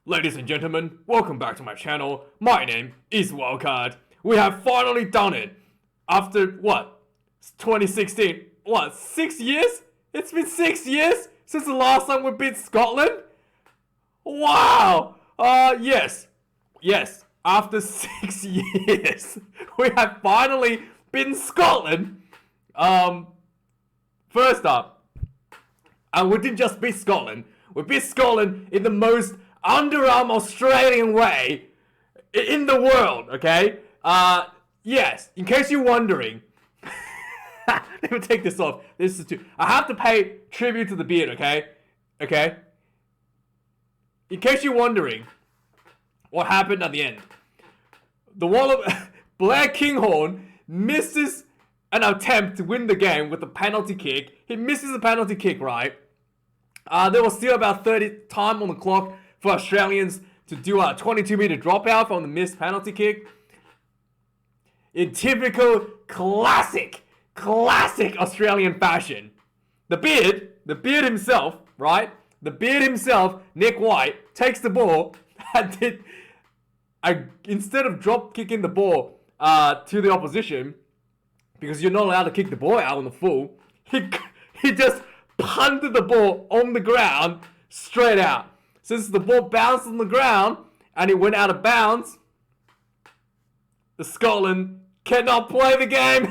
Ladies and gentlemen, welcome back to my channel. My name is Wildkard. We have finally done it. After, what? 2016. What, 6 years? It's been 6 years since the last time we beat Scotland? Wow! Yes. After 6 years, we have finally beaten Scotland. First up, and we didn't just beat Scotland. We beat Scotland in the most underarm Australian way in the world, okay? Yes, in case you're wondering. Let me take this off. I have to pay tribute to the beard, okay? Okay? In case you're wondering what happened at the end. Blair Kinghorn misses an attempt to win the game with a penalty kick. He misses the penalty kick, right? There was still about 30 time on the clock for Australians to do a 22-meter dropout from the missed penalty kick. In typical classic Australian fashion, the beard himself, right? The beard himself, Nick White, takes the ball and instead of drop kicking the ball to the opposition, because you're not allowed to kick the ball out on the full, he just punted the ball on the ground straight out. Since the ball bounced on the ground and it went out of bounds, the Scotland cannot play the game.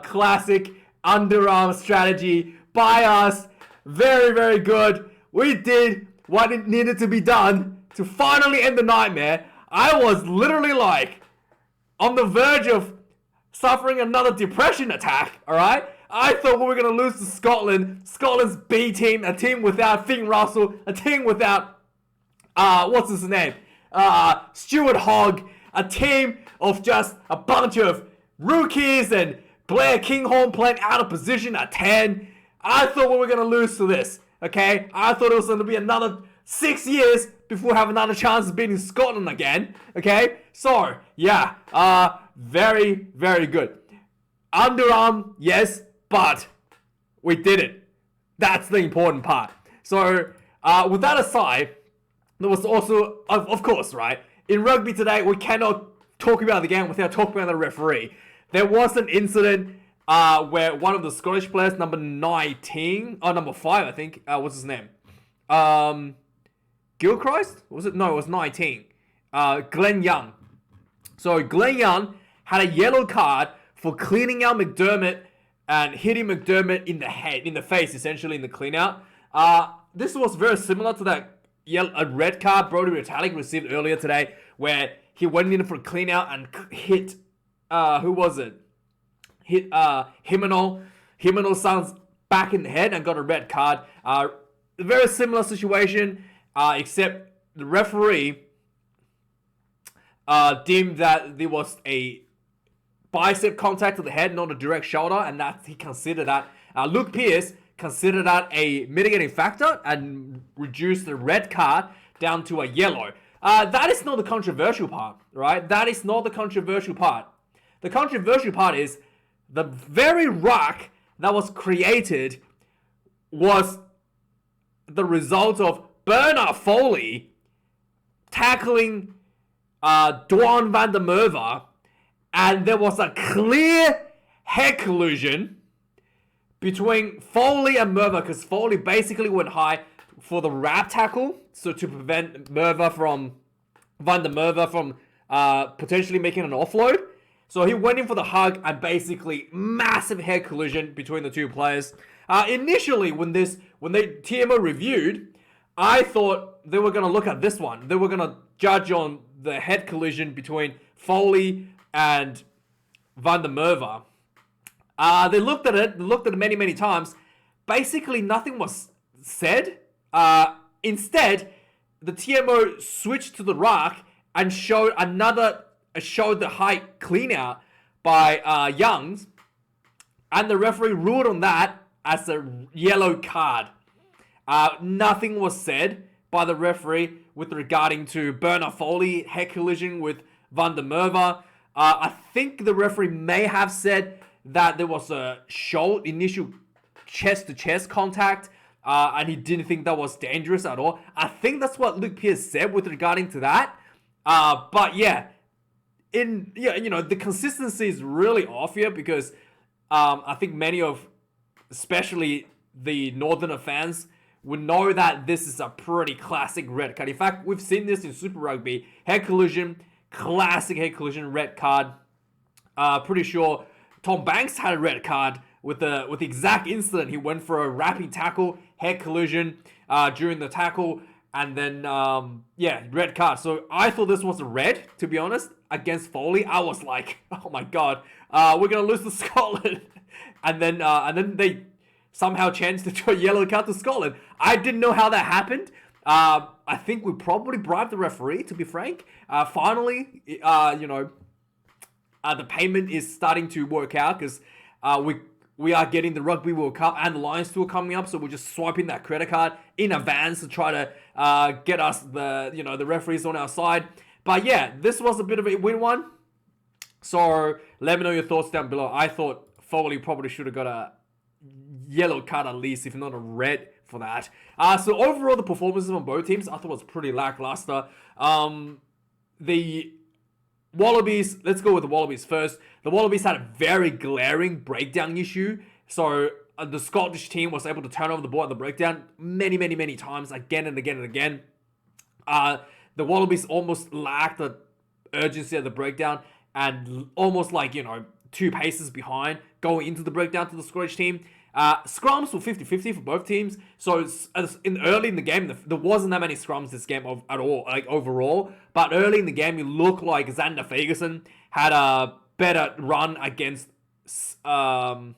Classic underarm strategy by us. Very, very good. We did what it needed to be done to finally end the nightmare. I was literally like on the verge of suffering another depression attack, alright? I thought we were going to lose to Scotland. Scotland's B team, a team without Finn Russell, a team without, what's his name? Stuart Hogg, a team of just a bunch of rookies and Blair Kinghorn playing out of position at 10. I thought we were going to lose to this, okay? I thought it was going to be another 6 years before we have another chance of beating Scotland again, okay? So, yeah, very, very good. Underarm, yes, but we did it. That's the important part. So, with that aside, there was also, of course, right? In rugby today, we cannot talk about the game without talking about the referee. There was an incident where one of the Scottish players, number 5, I think, what's his name? Gilchrist? Was it? No, it was 19. Glenn Young. So Glenn Young had a yellow card for cleaning out McDermott and hitting McDermott in the head, in the face, essentially in the clean out. This was very similar to that a red card Brodie Retallick received earlier today, where he went in for a clean out and hit, who was it? Hit Himeno's son's back in the head and got a red card. Very similar situation, except the referee deemed that there was a bicep contact to the head, not a direct shoulder, and that he considered that. Luke Pearce considered that a mitigating factor and reduced the red card down to a yellow. That is not the controversial part, right? That is not the controversial part. The controversial part is the very ruck that was created was the result of Bernard Foley tackling Dwan van der Merwe, and there was a clear head collision between Foley and Merwe, because Foley basically went high for the wrap tackle, so to prevent Van der Merwe from potentially making an offload. So he went in for the hug and basically massive head collision between the two players. Initially, when the TMO reviewed, I thought they were going to look at this one. They were going to judge on the head collision between Foley and Van der Merwe. They looked at it many times. Basically, nothing was said. Instead, the TMO switched to the ruck and showed the high clean out by Youngs, and the referee ruled on that as a yellow card. Nothing was said by the referee with regarding to Bernard Foley head collision with Van der Merwe. I think the referee may have said that there was a initial chest-to-chest contact and he didn't think that was dangerous at all. I think that's what Luke Pierce said with regarding to that. But yeah, the consistency is really off here because I think many of, especially the Northerner fans, would know that this is a pretty classic red card. In fact, we've seen this in Super Rugby. Head collision, classic head collision, red card. Pretty sure Tom Banks had a red card with the exact incident. He went for a wrapping tackle, head collision during the tackle, and then, red card. So I thought this was a red, to be honest, against Foley. I was like, oh my god, we're going to lose to Scotland. and then they somehow changed it to a yellow card to Scotland. I didn't know how that happened. I think we probably bribed the referee, to be frank. Finally, the payment is starting to work out because we are getting the Rugby World Cup and the Lions Tour coming up, so we're just swiping that credit card in advance to try to get us the referees on our side. But yeah, this was a bit of a win one. So let me know your thoughts down below. I thought Foley probably should have got a yellow card at least, if not a red for that. So overall, the performances on both teams I thought was pretty lackluster. The Wallabies, let's go with the Wallabies first. The Wallabies had a very glaring breakdown issue. So the Scottish team was able to turn over the ball at the breakdown many times, again and again and again. The Wallabies almost lacked the urgency at the breakdown and almost 2 paces behind going into the breakdown to the Scottish team. Scrums were 50-50 for both teams. So early in the game, there wasn't that many scrums this game at all, overall. But early in the game, it looked like Xander Ferguson had a better run against James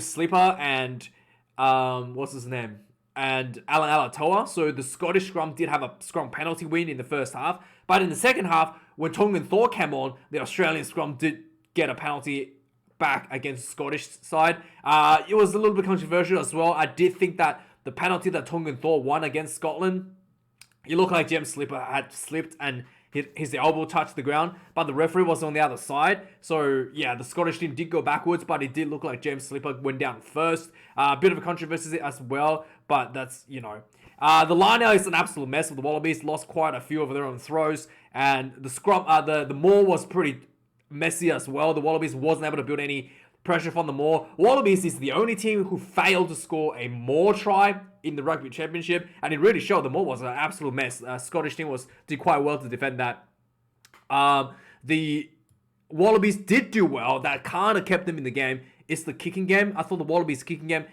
Slipper and what's his name? And Alan Alatoa. So the Scottish scrum did have a scrum penalty win in the first half. But in the second half, when Tongan Thor came on, the Australian scrum did get a penalty back against the Scottish side. It was a little bit controversial as well. I did think that the penalty that Tongan Thor won against Scotland, it looked like James Slipper had slipped and his elbow touched the ground, but the referee was on the other side. So yeah, the Scottish team did go backwards, but it did look like James Slipper went down first. A bit of a controversy as well, but that's, the line out is an absolute mess with the Wallabies. Lost quite a few of their own throws, and the scrum, the maul was pretty messy as well. The Wallabies wasn't able to build any pressure from the maul. Wallabies is the only team who failed to score a maul try in the Rugby Championship, and it really showed. The maul was an absolute mess. Scottish team did quite well to defend that. The Wallabies did do well. That kind of kept them in the game. It's the kicking game. I thought the Wallabies kicking game,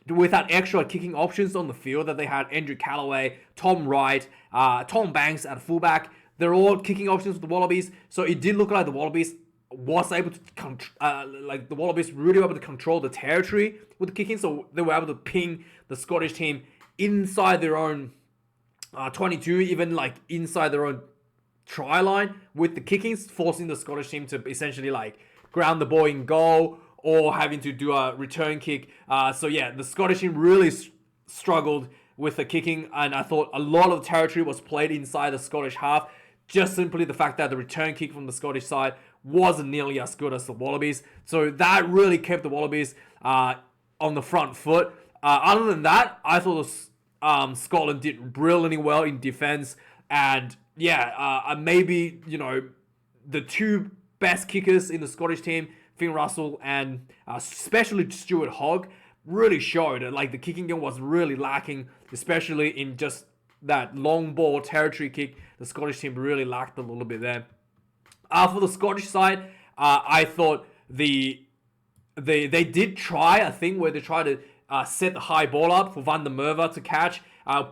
without extra kicking options on the field that they had, Andrew Callaway, Tom Wright, Tom Banks at fullback, they're all kicking options with the Wallabies. So it did look like the Wallabies was able to the Wallabies really were able to control the territory with the kicking, so they were able to ping the Scottish team inside their own 22, even inside their own try line with the kickings, forcing the Scottish team to essentially ground the ball in goal or having to do a return kick. So yeah, the Scottish team really struggled with the kicking, and I thought a lot of the territory was played inside the Scottish half. Just simply the fact that the return kick from the Scottish side wasn't nearly as good as the Wallabies. So that really kept the Wallabies on the front foot. Other than that, I thought Scotland did brilliantly well in defense. And yeah, maybe, the 2 best kickers in the Scottish team, Finn Russell and especially Stuart Hogg, really showed that the kicking game was really lacking, especially in just that long ball territory kick. The Scottish team really lacked a little bit there. For the Scottish side, I thought they did try a thing where they tried to set the high ball up for Van der Merwe to catch.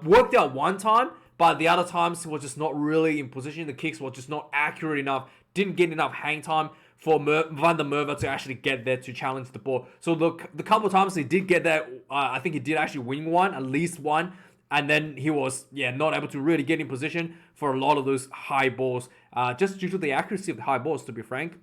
Worked out one time, but the other times he was just not really in position. The kicks were just not accurate enough. Didn't get enough hang time for Van der Merwe to actually get there to challenge the ball. So the couple of times he did get there, I think he did actually win one, at least one. And then he was, not able to really get in position for a lot of those high balls, just due to the accuracy of the high balls, to be frank.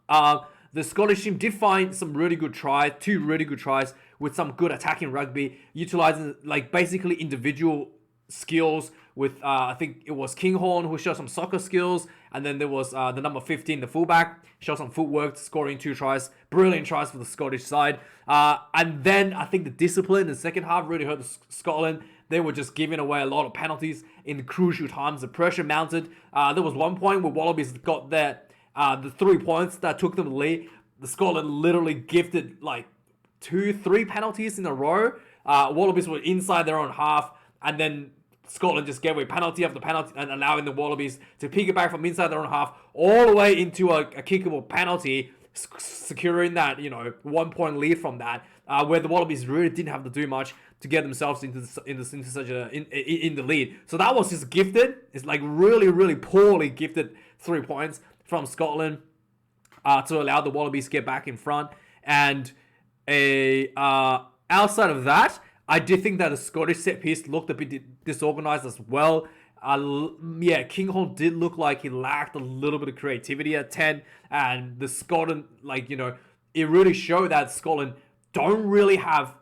The Scottish team did find some really good tries, 2 really good tries with some good attacking rugby, utilizing basically individual skills with, I think it was Kinghorn who showed some soccer skills, And then there was the number 15, the fullback, showed some footwork, scoring 2 tries, brilliant tries for the Scottish side. And then I think the discipline in the second half really hurt Scotland. They were just giving away a lot of penalties in the crucial times. The pressure mounted. There was one point where Wallabies got the 3 points that took them the lead. The Scotland literally gifted like 2-3 penalties in a row. Wallabies were inside their own half, and then Scotland just gave away penalty after penalty and allowing the Wallabies to pick it back from inside their own half all the way into a kickable penalty, securing that 1 point lead from that, where the Wallabies really didn't have to do much to get themselves into the lead. So that was just gifted. It's like really poorly gifted 3 points from Scotland to allow the Wallabies to get back in front. And outside of that, I did think that the Scottish set piece looked a bit disorganized as well. Kinghorn did look like he lacked a little bit of creativity at 10, and the Scotland, it really showed that Scotland don't really have.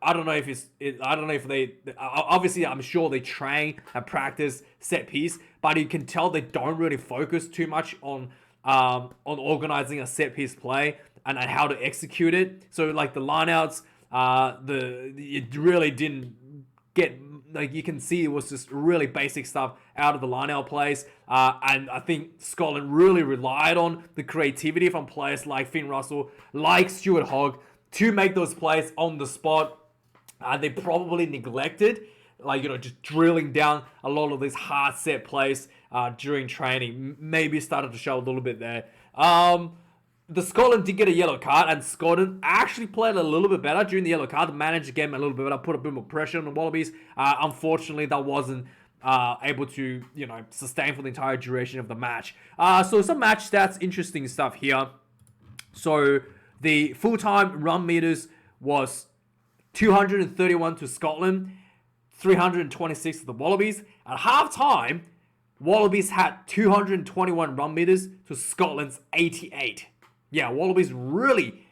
I don't know if they obviously, I'm sure they train and practice set piece, but you can tell they don't really focus too much on organizing a set piece play and how to execute it. So like the lineouts, it really didn't get, you can see it was just really basic stuff out of the lineout plays. And I think Scotland really relied on the creativity from players like Finn Russell, like Stuart Hogg, to make those plays on the spot. They probably neglected, just drilling down a lot of these hard set plays during training. Maybe started to show a little bit there. The Scotland did get a yellow card, and Scotland actually played a little bit better during the yellow card. Managed the game a little bit better, put a bit more pressure on the Wallabies. Unfortunately, that wasn't able to sustain for the entire duration of the match. So some match stats, interesting stuff here. So the full-time run meters was 231 to Scotland, 326 to the Wallabies. At half-time, Wallabies had 221 run meters to Scotland's 88. Yeah, Wallabies really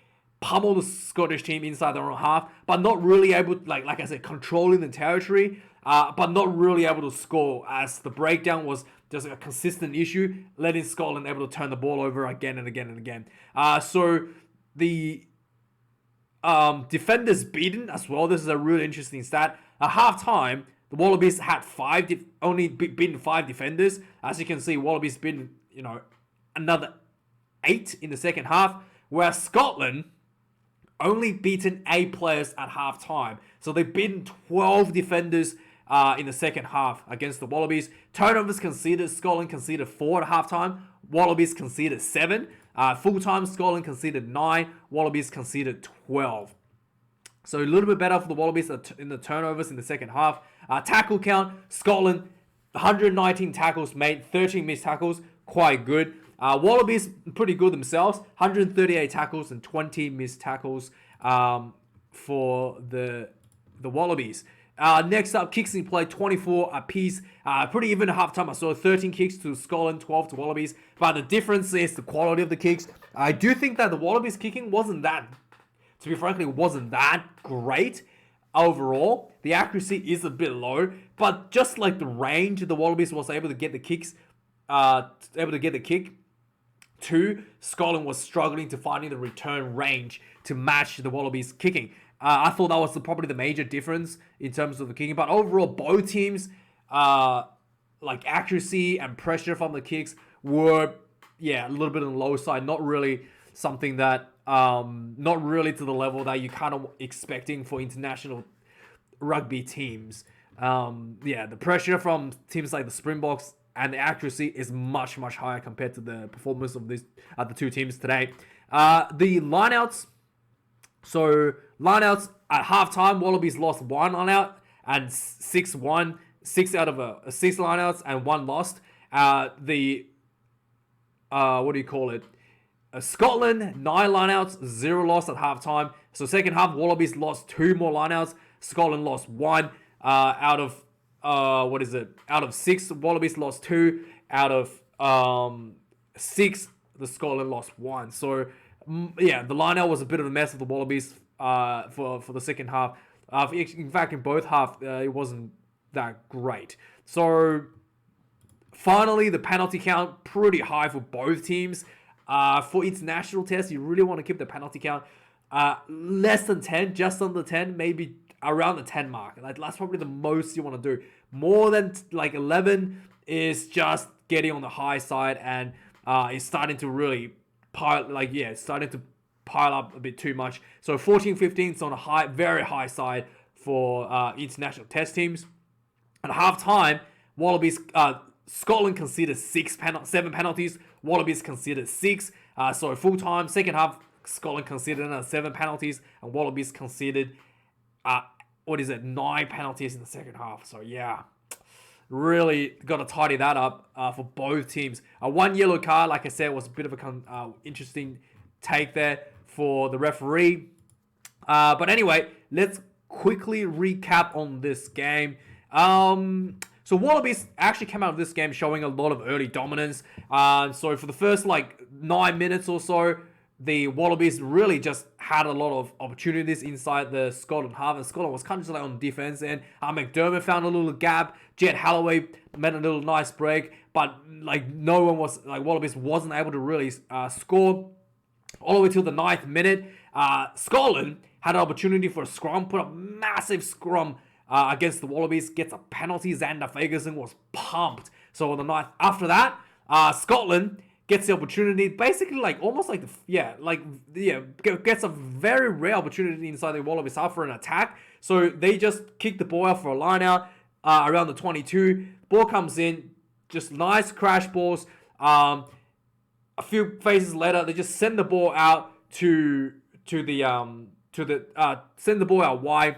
pummeled the Scottish team inside their own half, but not really able to, like I said, controlling the territory, but not really able to score, as the breakdown was just a consistent issue, letting Scotland able to turn the ball over again and again and again. So the defenders beaten as well. This is a really interesting stat. At halftime, the Wallabies had only beaten 5 defenders. As you can see, Wallabies beaten another 8 in the second half, whereas Scotland only beaten 8 players at halftime. So they've beaten 12 defenders in the second half against the Wallabies. Turnovers conceded, Scotland conceded 4 at halftime. Wallabies conceded 7. Full-time, Scotland conceded 9. Wallabies conceded 12. So a little bit better for the Wallabies in the turnovers in the second half. Tackle count, Scotland, 119 tackles made, 13 missed tackles, quite good. Wallabies, pretty good themselves, 138 tackles and 20 missed tackles for the Wallabies. Next up, kicks in play, 24 apiece. Pretty even at halftime. I saw 13 kicks to Scotland, 12 to Wallabies. But the difference is the quality of the kicks. I do think that the Wallabies kicking wasn't that great overall. The accuracy is a bit low, but just like the range, the Wallabies was able to get the kick to. Scotland was struggling to finding the return range to match the Wallabies kicking. I thought that was probably the major difference in terms of the kicking. But overall, both teams, accuracy and pressure from the kicks were, a little bit on the low side. Not really something that, not really to the level that you're kind of expecting for international rugby teams. The pressure from teams like the Springboks and the accuracy is much, much higher compared to the performance of the 2 teams today. The lineouts. So lineouts at halftime, Wallabies lost 1 lineout and 6-1. 6 out of 6 lineouts and 1 lost. Scotland, 9 lineouts, 0 lost at halftime. So second half, Wallabies lost 2 more lineouts. Scotland lost 1 out of 6. Wallabies lost 2 out of 6. The Scotland lost 1. So the lineout was a bit of a mess of the Wallabies for the second half. In fact, in both halves, it wasn't that great. So Finally, the penalty count pretty high for both teams. For international tests, you really want to keep the penalty count less than 10, just under 10, maybe around the 10 mark. Like that's probably the most you want to do. More than like 11 is just getting on the high side, and it's starting to really starting to pile up a bit too much. So 14, 15 is on a very high side for international test teams. At halftime, Wallabies, Scotland considered 7 penalties. Wallabies considered 6. So full time, second half, Scotland considered 7 penalties, and Wallabies considered 9 penalties in the second half. So yeah, really got to tidy that up for both teams. One yellow card, like I said, was a bit of a interesting take there for the referee. But anyway, let's quickly recap on this game. So Wallabies actually came out of this game showing a lot of early dominance. So for the first 9 minutes or so, the Wallabies really just had a lot of opportunities inside the Scotland half, and Scotland was kind of just on defense. And McDermott found a little gap. Jet Halloway made a little nice break, but Wallabies wasn't able to really score all the way till the 9th minute. Scotland had an opportunity for a scrum, put up massive scrum against the Wallabies, gets a penalty. Xander Ferguson was pumped. So on the 9th, after that, Scotland gets the opportunity, basically gets a very rare opportunity inside the Wallabies half for an attack. So they just kick the ball out for a line out around the 22. Ball comes in, just nice crash balls. A few phases later, they just send the ball out send the ball out wide,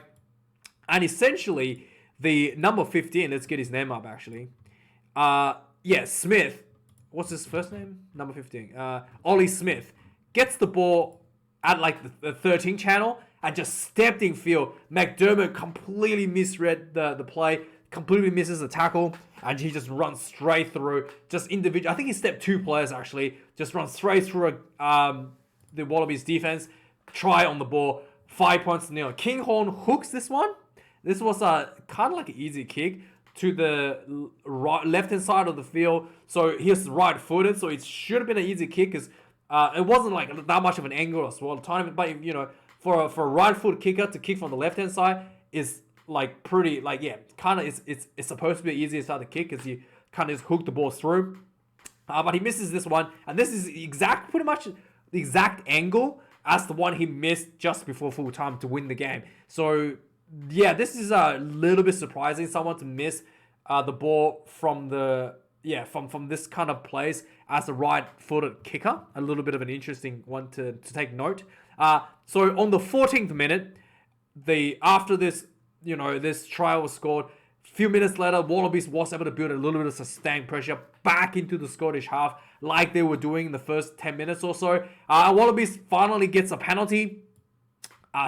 and essentially the number 15. Let's get his name up actually. Smith. What's his first name? Number 15. Ollie Smith gets the ball at the 13 channel and just stepped in field. McDermott completely misread the play, completely misses the tackle, and he just runs straight through. Just individual. I think he stepped 2 players actually. Just runs straight through the Wallabies defense. Try on the ball. 5 points to nil. Kinghorn hooks this one. This was kind of like an easy kick to the left-hand side of the field. So he's right-footed, so it should have been an easy kick because it wasn't that much of an angle as well. But for a right-foot kicker to kick from the left-hand side is it's supposed to be easier side to kick because you kind of just hook the ball through. But he misses this one, and this is pretty much the exact angle as the one he missed just before full time to win the game. So yeah, this is a little bit surprising. Someone to miss the ball from this kind of place as a right-footed kicker. A little bit of an interesting one to take note. So on the 14th minute, after this try was scored, a few minutes later, Wallabies was able to build a little bit of sustained pressure back into the Scottish half like they were doing in the first 10 minutes or so. Wallabies finally gets a penalty.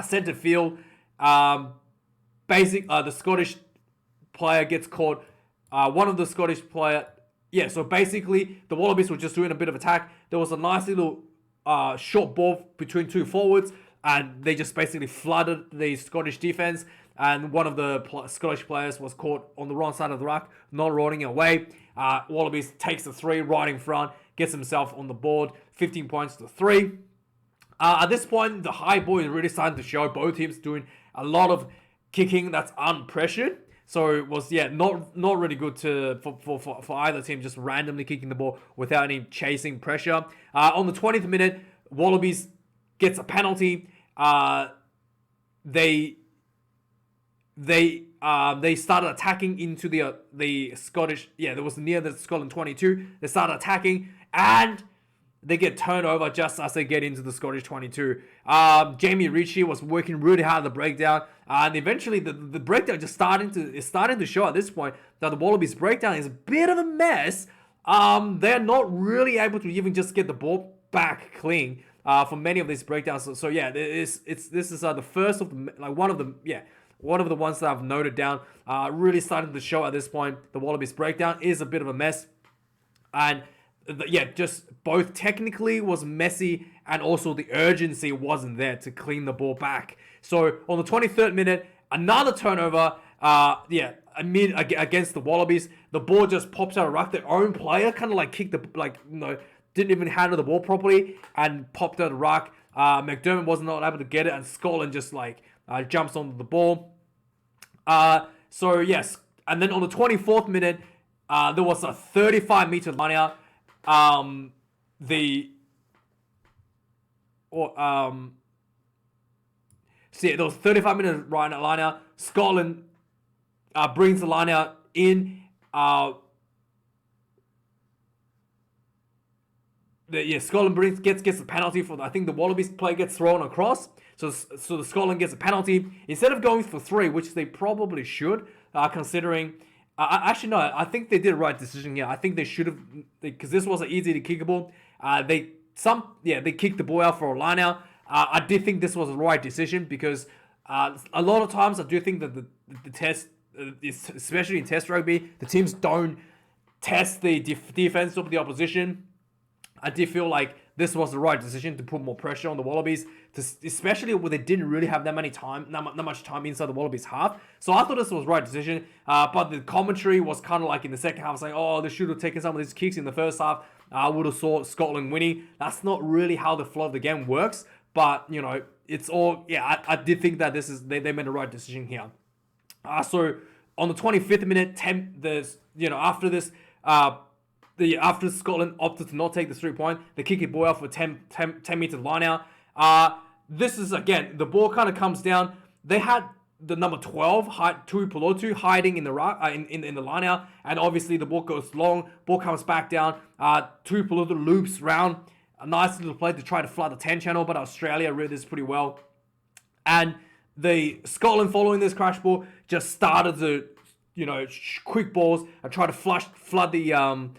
Centre field. The Scottish player gets caught. One of the Scottish player, so basically the Wallabies were just doing a bit of attack. There was a nice little short ball between 2 forwards, and they just basically flooded the Scottish defense. And one of the Scottish players was caught on the wrong side of the ruck, not rolling away. Wallabies takes the 3 right in front, gets himself on the board, 15 points to 3. At this point, the high ball is really starting to show. Both teams doing a lot of kicking that's unpressured. So it was not really good for either team, just randomly kicking the ball without any chasing pressure. On the 20th minute, Wallabies gets a penalty. They started attacking into the Scottish. There was near the Scotland 22. They started attacking, and they get turned over just as they get into the Scottish 22. Jamie Ritchie was working really hard at the breakdown, and eventually the breakdown is starting to show at this point that the Wallabies breakdown is a bit of a mess. They're not really able to even just get the ball back clean for many of these breakdowns. So this is the first of the one of the ones that I've noted down. Really starting to show at this point. The Wallabies breakdown is a bit of a mess, and just both technically was messy, and also the urgency wasn't there to clean the ball back. So on the 23rd minute, another turnover. Against the Wallabies, the ball just pops out of ruck. Their own player kind of like kicked didn't even handle the ball properly and popped out of ruck. McDermott was not able to get it, and Scotland just jumps onto the ball. So yes, and then on the 24th minute, there was a 35-meter line out. There was 35-minute line out. Scotland brings the line out in. Scotland gets the penalty for. I think the Wallabies play gets thrown across. So the Scotland gets a penalty instead of going for 3, which they probably should, considering. Actually, no, I think they did the right decision here. I think they should have, because this was an easy to kick ball. They kicked the ball out for a line out. I did think this was the right decision because a lot of times I do think that the test, especially in test rugby, the teams don't test the defense of the opposition. I did feel like this was the right decision to put more pressure on the Wallabies, especially when they didn't really have that much time inside the Wallabies half. So I thought this was the right decision. But the commentary was kind of like in the second half saying, oh, they should have taken some of these kicks in the first half. I would have saw Scotland winning. That's not really how the flow of the game works. But, it's all, I did think that they made the right decision here. So on the 25th minute, after Scotland opted to not take the 3-point, they kick it ball out for 10-meter line out. This is, again, the ball kind of comes down. They had the number 12, Tuipulotu, hiding in the in the line out, and obviously the ball goes long, ball comes back down. Tuipulotu loops round, a nice little play to try to flood the 10 channel, but Australia read this pretty well. And the Scotland, following this crash ball, just started to, quick balls and try to flood the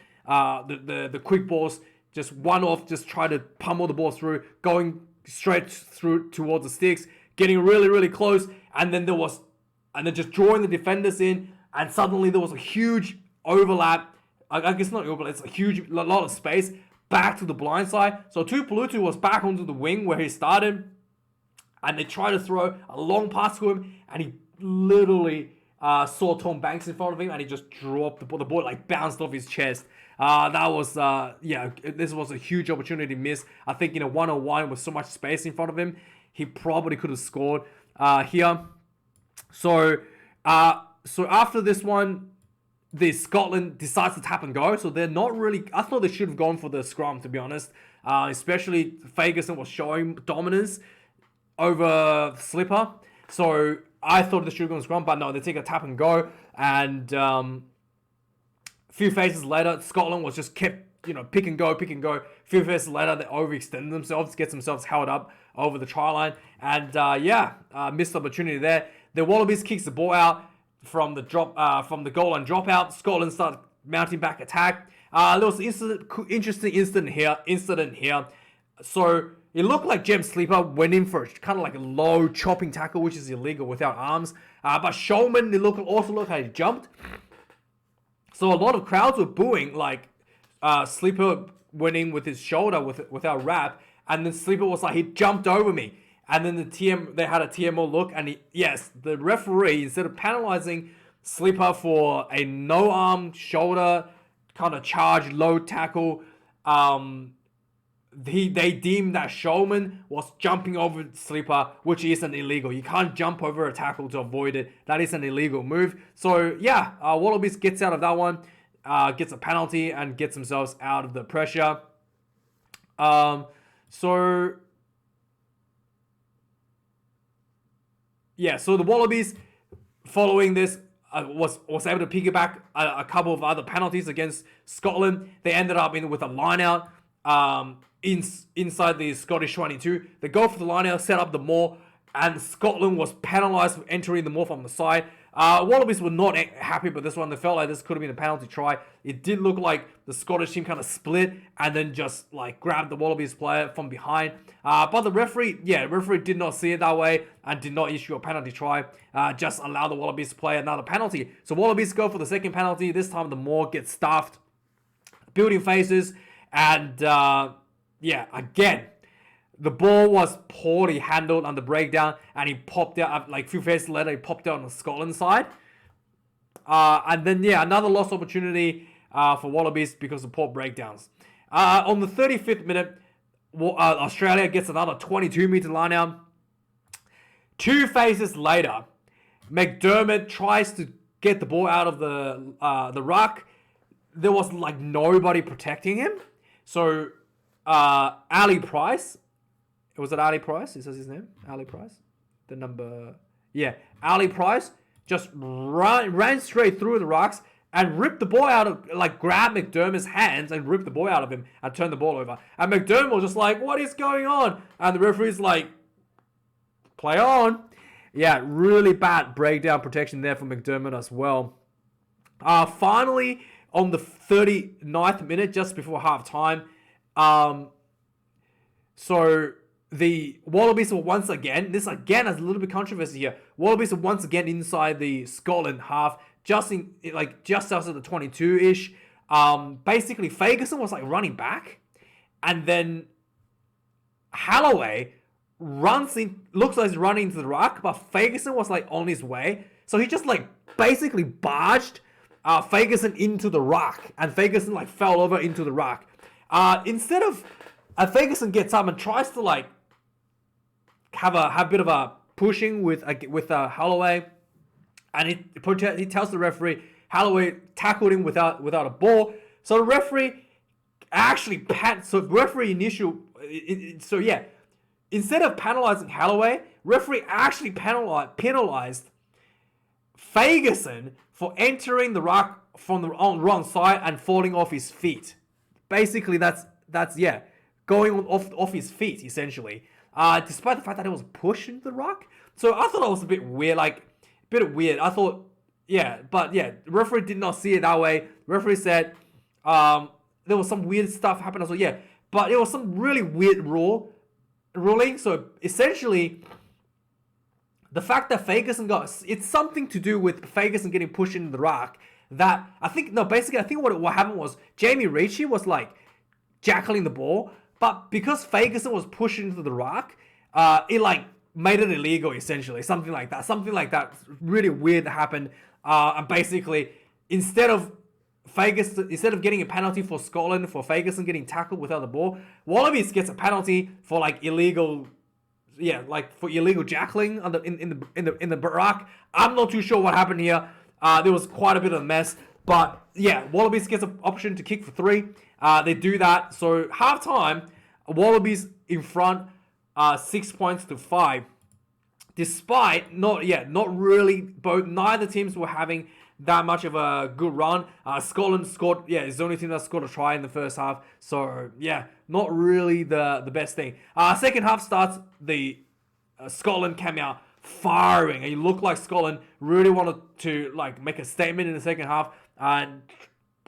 quick balls, just one off, just try to pummel the ball through, going straight through towards the sticks, getting really, really close, and then just drawing the defenders in, and suddenly there was a huge overlap. I guess not overlap, it's a lot of space back to the blind side. So Tuipulotu was back onto the wing where he started, and they tried to throw a long pass to him, and he literally saw Tom Banks in front of him, and he just dropped the ball. The ball bounced off his chest. This was a huge opportunity missed. I think in a 1-on-1 with so much space in front of him, he probably could have scored here. So after this one, the Scotland decides to tap and go. So they're not really. I thought they should have gone for the scrum, to be honest. Especially Ferguson was showing dominance over Slipper. So I thought they should have gone scrum, but no, they take a tap and go. And a few phases later, Scotland was just kept, pick and go. A few phases later, they overextended themselves, get themselves held up over the try line. And missed opportunity there. The Wallabies kicks the ball out from the goal line dropout. Scotland started mounting back attack. There was an interesting incident here. So it looked like Jem Sleeper went in for kind of like a low chopping tackle, which is illegal without arms. But Showman, also looked like he jumped. So a lot of crowds were booing, like Sleeper went in with his shoulder without wrap, and then Sleeper was like, he jumped over me. And then they had a TMO look, and the referee, instead of penalizing Sleeper for a no arm shoulder kind of charge low tackle, they deemed that Showman was jumping over Sleeper, which isn't illegal. You can't jump over a tackle to avoid it. That is an illegal move. So Wallabies gets out of that one, gets a penalty, and gets themselves out of the pressure. So the Wallabies, following this, was able to piggyback a couple of other penalties against Scotland. They ended up with a line out inside the Scottish 22. They go for the line out, set up the maul, and Scotland was penalised for entering the maul from the side. Wallabies were not happy with this one. They felt like this could have been a penalty try. It did look like the Scottish team kind of split and then just grabbed the Wallabies player from behind. But the referee did not see it that way and did not issue a penalty try. Just allow the Wallabies to play another penalty. So Wallabies go for the second penalty. This time the maul gets stuffed, building phases, and again, the ball was poorly handled on the breakdown, and he popped out, a few phases later, he popped out on the Scotland side. And then, yeah, another lost opportunity for Wallabies because of poor breakdowns. On the 35th minute, Australia gets another 22-meter line out. 2 phases later, McDermott tries to get the ball out of the ruck. There was like nobody protecting him. So Ali Price, was it Ali Price? Is that his name? Ali Price? The number... Yeah, Ali Price just ran straight through the rucks and ripped the ball out of... Like, grabbed McDermott's hands and ripped the ball out of him and turned the ball over. And McDermott was just like, what is going on? And the referee's like, play on. Yeah, really bad breakdown protection there for McDermott as well. Finally, on the 39th minute, just before half-time, so the Wallabies were once again, this again has a little bit of controversy here, Wallabies are once again inside the Scotland half, just after the 22-ish. Basically, Ferguson was like running back, and then Holloway looks like he's running into the ruck, but Ferguson was like on his way. So he just like basically barged Ferguson into the ruck, and Ferguson like fell over into the ruck. Instead of Ferguson gets up and tries to like have a bit of a pushing with Holloway, and he tells the referee Holloway tackled him without a ball. So the referee actually instead of penalizing Holloway, referee actually penalized Ferguson for entering the ruck from the wrong side and falling off his feet. Basically, that's going off his feet, essentially. Despite the fact that it was pushing the ruck. So I thought that was a bit weird, I thought, the referee did not see it that way. Referee said there was some weird stuff happening as well, but it was some really weird ruling. So essentially, the fact that Ferguson it's something to do with Ferguson getting pushed into the ruck. I think what happened was Jamie Ritchie was like jackling the ball, but because Ferguson was pushed into the ruck, it like made it illegal essentially. Something like that. Really weird that happened. And basically, instead of getting a penalty for Scotland for Ferguson getting tackled without the ball, Wallabies gets a penalty for like illegal jackling in the ruck. I'm not too sure what happened here. There was quite a bit of a mess, but yeah, Wallabies gets an option to kick for 3. They do that. So halftime, Wallabies in front, 6 points to 5. Despite neither teams were having that much of a good run. Scotland scored, it's the only team that scored a try in the first half. So not really the best thing. Second half starts, the Scotland came out firing, and it looked like Scotland really wanted to like make a statement in the second half and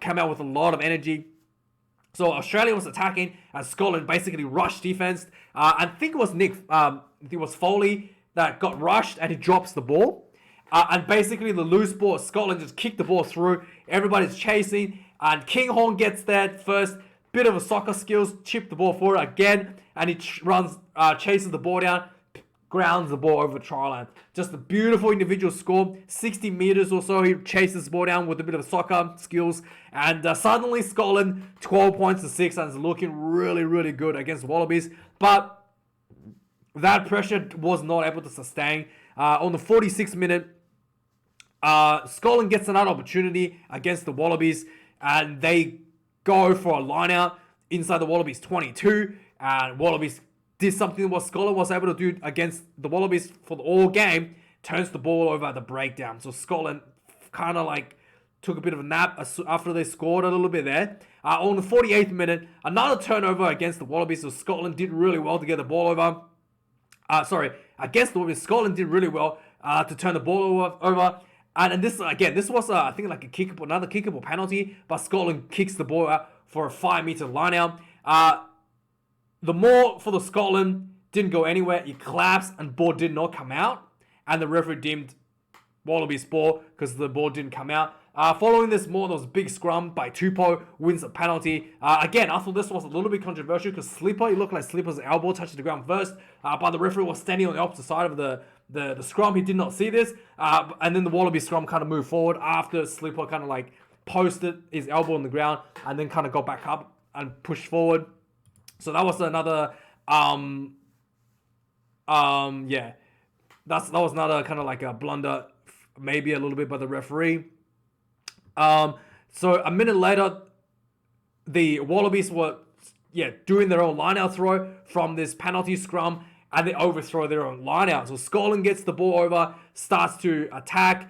came out with a lot of energy. So Australia was attacking, and Scotland basically rushed defense. I think it was Foley that got rushed, and he drops the ball. And basically the loose ball, Scotland just kicked the ball through. Everybody's chasing, and Kinghorn gets there first. Bit of a soccer skills, chipped the ball forward again, and he chases the ball down, grounds the ball over the try line. Just a beautiful individual score. 60 meters or so, he chases the ball down with a bit of soccer skills, and suddenly Scotland 12 points to 6, and is looking really, really good against Wallabies. But that pressure was not able to sustain. On the 46th minute, Scotland gets another opportunity against the Wallabies, and they go for a line out inside the Wallabies 22, and Wallabies did something what Scotland was able to do against the Wallabies for the all game, turns the ball over at the breakdown. So Scotland kind of like took a bit of a nap after they scored a little bit there. On the 48th minute, another turnover against the Wallabies, so Scotland did really well to get the ball over. Against the Wallabies, Scotland did really well to turn the ball over. And this was I think like another kickable penalty, but Scotland kicks the ball out for a 5-meter line out. The maul for the Scotland didn't go anywhere. It collapsed and ball did not come out, and the referee deemed Wallabies ball because the ball didn't come out. Following this maul, there was a big scrum by Tupou, wins a penalty. Again, I thought this was a little bit controversial because it looked like Slipper's elbow touched the ground first, but the referee was standing on the opposite side of the scrum. He did not see this. And then the Wallabies scrum kind of moved forward after Slipper kind of like posted his elbow on the ground and then kind of got back up and pushed forward. So that was another, yeah. That was another kind of like a blunder, maybe a little bit by the referee. So a minute later, the Wallabies were doing their own line-out throw from this penalty scrum, and they overthrow their own line-out. So Scotland gets the ball over, starts to attack.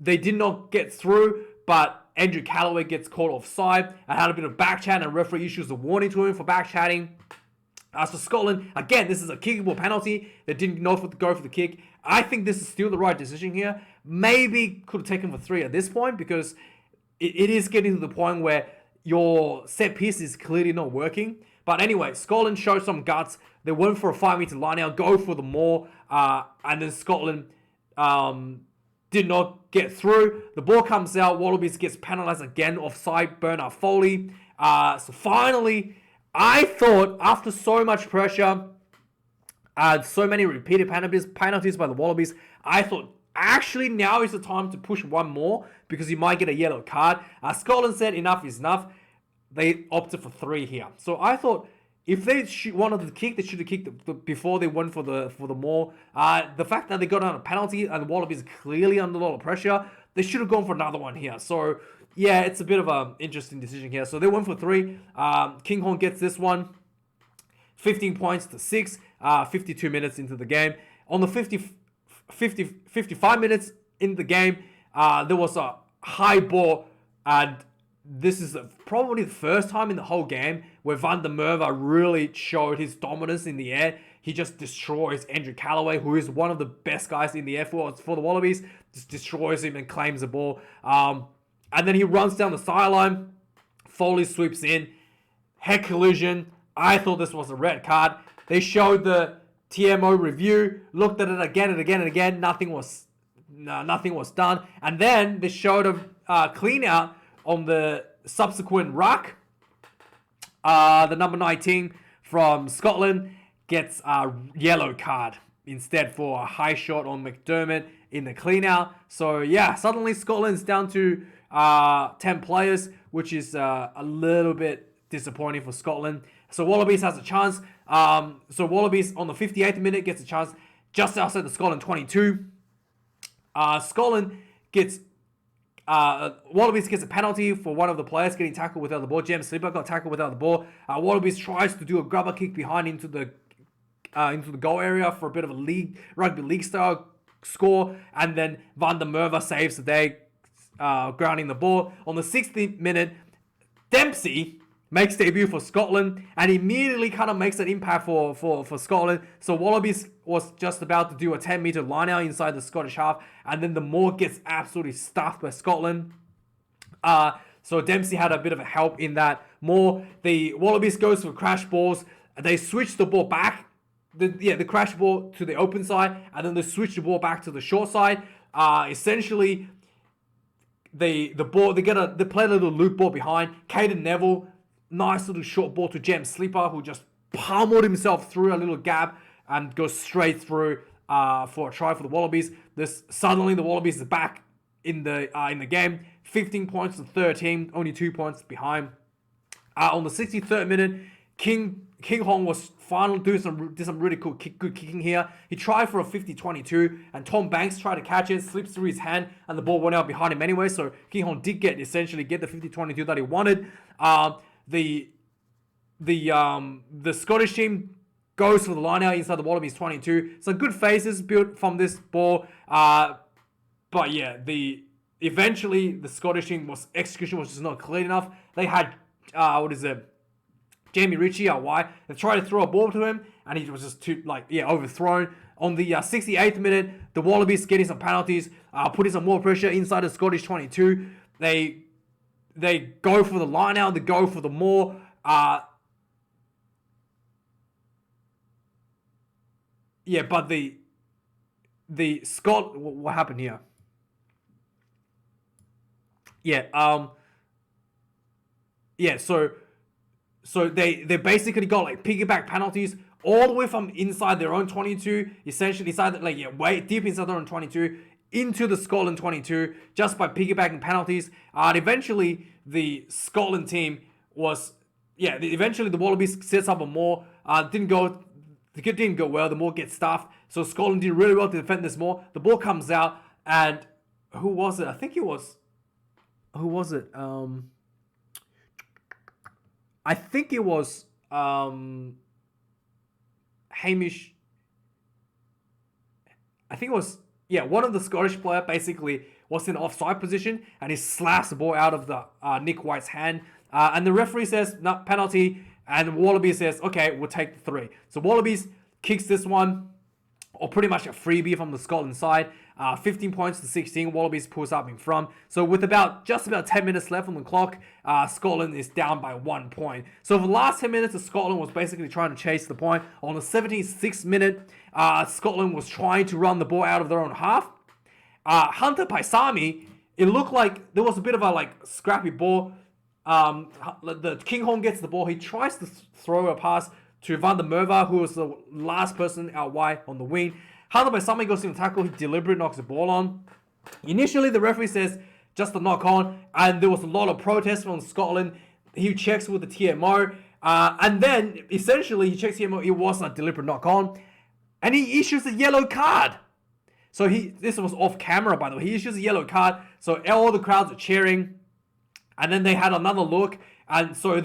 They did not get through, but Andrew Callaway gets caught offside and had a bit of back chat, and referee issues a warning to him for back chatting. As for Scotland, again, this is a kickable penalty. They didn't know if to go for the kick. I think this is still the right decision here. Maybe could have taken for 3 at this point, because it is getting to the point where your set piece is clearly not working. But anyway, Scotland showed some guts. They went for a 5-meter line out, go for the more, and then Scotland did not get through. The ball comes out. Wallabies gets penalised again, offside, Bernard Foley. So finally, I thought after so much pressure, so many repeated penalties by the Wallabies, I thought actually now is the time to push one more, because you might get a yellow card. Scotland said enough is enough. They opted for 3 here. So I thought if they wanted to kick, they should have kicked before they went for the more. The fact that they got on a penalty and the Wallabies clearly under a lot of pressure, they should have gone for another one here. So yeah, it's a bit of an interesting decision here. So they went for 3. Kinghorn gets this one, 15 points to 6, 52 minutes into the game. On the 55 minutes in the game, there was a high ball, and this is probably the first time in the whole game where Van der Merwe really showed his dominance in the air. He just destroys Andrew Callaway, who is one of the best guys in the air for the Wallabies. Just destroys him and claims the ball. And then he runs down the sideline. Foley sweeps in. Head collision. I thought this was a red card. They showed the TMO review, looked at it again and again and again. Nothing was done. And then they showed a clean out on the subsequent ruck. The number 19 from Scotland gets a yellow card instead for a high shot on McDermott in the clean out. So yeah, suddenly Scotland's down to 10 players, which is a little bit disappointing for Scotland. So Wallabies has a chance. So Wallabies on the 58th minute gets a chance just outside the Scotland 22. Scotland gets Wallabies gets a penalty for one of the players getting tackled without the ball. James Slipper got tackled without the ball. Wallabies tries to do a grubber kick behind into the goal area for a bit of a rugby league style score, and then Van der Merwe saves the day, grounding the ball. On the 60th minute, Dempsey makes debut for Scotland and immediately kind of makes an impact for Scotland. So Wallabies was just about to do a 10-meter line out inside the Scottish half, and then the Moor gets absolutely stuffed by Scotland. So Dempsey had a bit of a help in that. The Wallabies goes for crash balls. They switch the ball back. The crash ball to the open side, and then they switch the ball back to the short side. Essentially, they play a little loop ball behind. Caden Neville, nice little short ball to James Slipper, who just pummeled himself through a little gap and goes straight through for a try for the Wallabies. Suddenly the Wallabies are back in the game, 15 points to 13, only 2 points behind. On the 63rd minute, King Hong was finally did some really good kicking here. He tried for a 50-22, and Tom Banks tried to catch it, slips through his hand, and the ball went out behind him anyway. So King Hong did essentially get the 50-22 that he wanted. The Scottish team goes for the line out inside the Wallabies 22. Some good phases built from this ball, but yeah, eventually the Scottish team execution was just not clean enough. They had Jamie Ritchie out wide. They tried to throw a ball to him, and he was just overthrown. On the 68th minute, the Wallabies getting some penalties, putting some more pressure inside the Scottish 22. They go for the line out. They go for the more. But the Scott. What happened here? So they basically got like piggyback penalties all the way from inside their own 22, essentially way deep inside their own 22, into the Scotland 22, just by piggybacking penalties. And eventually, the Scotland team eventually the Wallabies sets up a maul. Didn't go well. The maul gets stuffed. So Scotland did really well to defend this maul. The ball comes out, and who was it? I think it was. Who was it? I think it was Hamish. I think it was one of the Scottish player basically was in offside position, and he slaps the ball out of the Nick White's hand. And the referee says, no, penalty. And Wallabies says, okay, we'll take the 3. So Wallabies kicks this one, or pretty much a freebie from the Scotland side. 15 points to 16. Wallabies pulls up in front. So with just about 10 minutes left on the clock, Scotland is down by 1 point. So for the last 10 minutes, Scotland was basically trying to chase the point. On the 76th minute, Scotland was trying to run the ball out of their own half. Hunter Paisami, it looked like there was a bit of a scrappy ball. The Kinghorn gets the ball. He tries to throw a pass to Van der Merwe, who was the last person out wide on the wing. Hunter Paisami goes in the tackle. He deliberately knocks the ball on. Initially, the referee says just a knock on, and there was a lot of protest from Scotland. He checks with the TMO, and then essentially he checks TMO. It wasn't a deliberate knock on, and he issues a yellow card. So this was off camera, by the way. He issues a yellow card. So all the crowds are cheering. And then they had another look. And so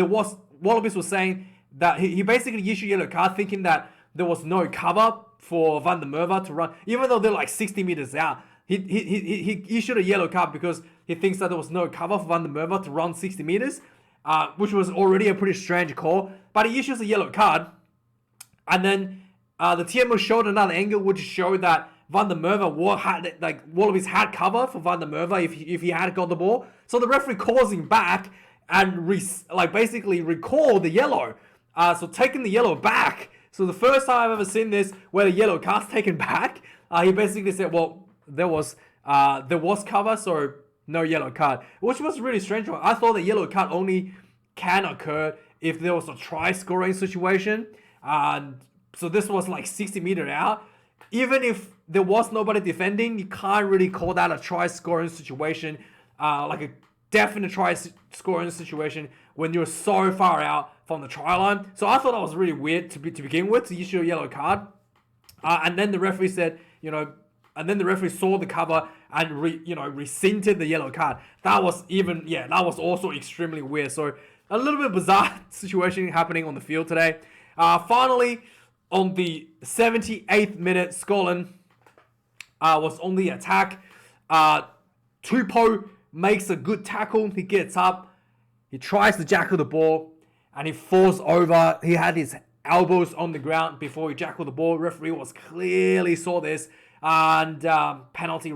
Wallabies was saying that he basically issued a yellow card thinking that there was no cover for Van der Merwe to run. Even though they're like 60 meters out, he issued a yellow card because he thinks that there was no cover for Van der Merwe to run 60 meters, which was already a pretty strange call. But he issues a yellow card. And then the TMO showed another angle which showed that Van der Merwe Wallabies had cover for Van der Merwe if he had got the ball. So the referee calls him back and basically recalled the yellow. So taking the yellow back. So the first time I've ever seen this where the yellow card's taken back, he basically said, well, there was cover, so no yellow card, which was really strange. I thought the yellow card only can occur if there was a try scoring situation. So this was 60 meters out. Even if there was nobody defending, you can't really call that a try scoring situation, like a definite try scoring situation when you're so far out from the try line. So I thought that was really weird to begin with, to issue a yellow card. And then the referee said, and then the referee saw the cover and rescinded the yellow card. That was also extremely weird. So a little bit bizarre situation happening on the field today. Finally, on the 78th minute, Scotland was on the attack. Tupou makes a good tackle. He gets up. He tries to jackal the ball, and he falls over. He had his elbows on the ground before he jackaled the ball. Referee clearly saw this, and penalty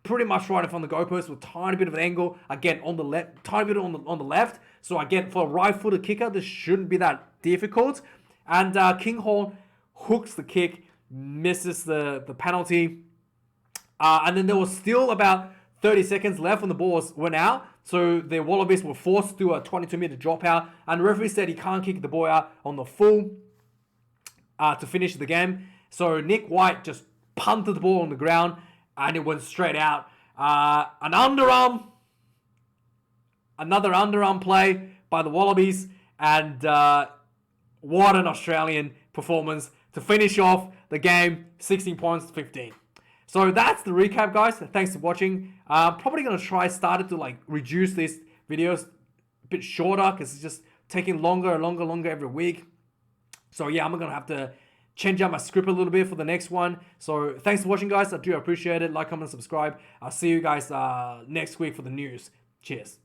pretty much right in front of the goalpost with a tiny bit of an angle. Again, on the left, tiny bit on the left. So again, for a right-footed kicker, this shouldn't be that difficult. And Kinghorn hooks the kick, misses the penalty. And then there was still about 30 seconds left when the ball went out. So the Wallabies were forced to do a 22-meter dropout. And the referee said he can't kick the ball out on the full to finish the game. So Nick White just punted the ball on the ground and it went straight out. Another underarm play by the Wallabies. And what an Australian performance to finish off the game, 16 points to 15. So that's the recap, guys. Thanks for watching. I'm probably going to started to reduce these videos a bit shorter because it's just taking longer every week. So yeah, I'm going to have to change out my script a little bit for the next one. So thanks for watching, guys. I do appreciate it. Like, comment, subscribe. I'll see you guys next week for the news. Cheers.